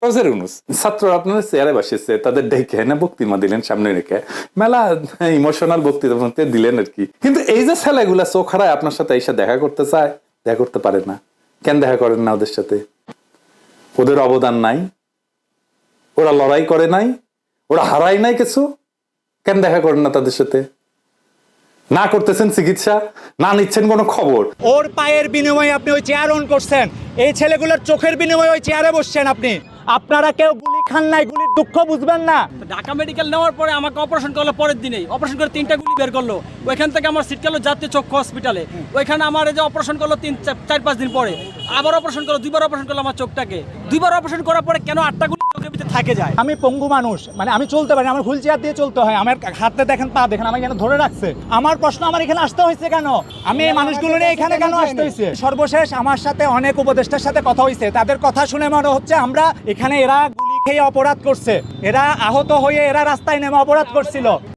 Professor Yunus ছাত্ররা আপনার চেয়ারে বসেছে, তাদের ডেকে না বক্তৃতা দিলেন সামনে রেখে, মেলা ইমোশনাল বক্তৃতা দিলেন আর কি। কিন্তু এই যে ছেলেগুলা চোখ হারায় আপনার সাথে এসে দেখা করতে চায়, দেখা করতে পারে না কেন? দেখা করেন না ওদের সাথে? ওদের অবদান নাই? ওরা লড়াই করে নাই? ওরা হারায় নাই কিছু? কেন দেখা করেন না তাদের সাথে? না করতেছেন চিকিৎসা, না নিচ্ছেন কোনো খবর। ওর পায়ের বিনিময়ে আপনি ওই চেয়ার অন করছেন, এই ছেলেগুলোর চোখের বিনিময়ে ওই চেয়ারে বসছেন আপনি। আপনারা কেউ গুলি খান নাই, গুলির দুঃখ বুঝবেন না। ঢাকা মেডিকেল নেওয়ার পরে আমাকে অপারেশন করলো, পরের দিনেই অপারেশন করে 3টা গুলি বের করলো। ওইখান থেকে আমার সিট গেল জাতীয় চক্ষু হসপিটালে, ওইখানে আমার এই যে অপারেশন করলো 4-5 দিন পরে, আবার অপারেশন করলো, 2বার অপারেশন করলো আমার চোখটাকে। 2বার অপারেশন করার পরে কেন 8টা গুলি চোখের ভিতরে থাকে যায়? আমি পঙ্গু মানুষ, মানে আমি চলতে পারি, আমার হুইল চেয়ার দিয়ে চলতে হয়, আমার হাতে দেখেন, পা দেখেন, আমাকে কেন ধরে রাখছে? আমার প্রশ্ন, আমার এখানে আসতে হয়েছে কেন? আমি এই মানুষগুলো নিয়ে এখানে কেন আসতে হয়েছে? সর্বশেষ আমার সাথে অনেক উপদেষ্টার সাথে কথা হয়েছে, তাদের কথা শুনে মনে হচ্ছে আমরা এখানে, এরা গুলি খেয়ে অপরাধ করছে, এরা আহত হয়ে এরা রাস্তায় নেমে অপরাধ করছিল।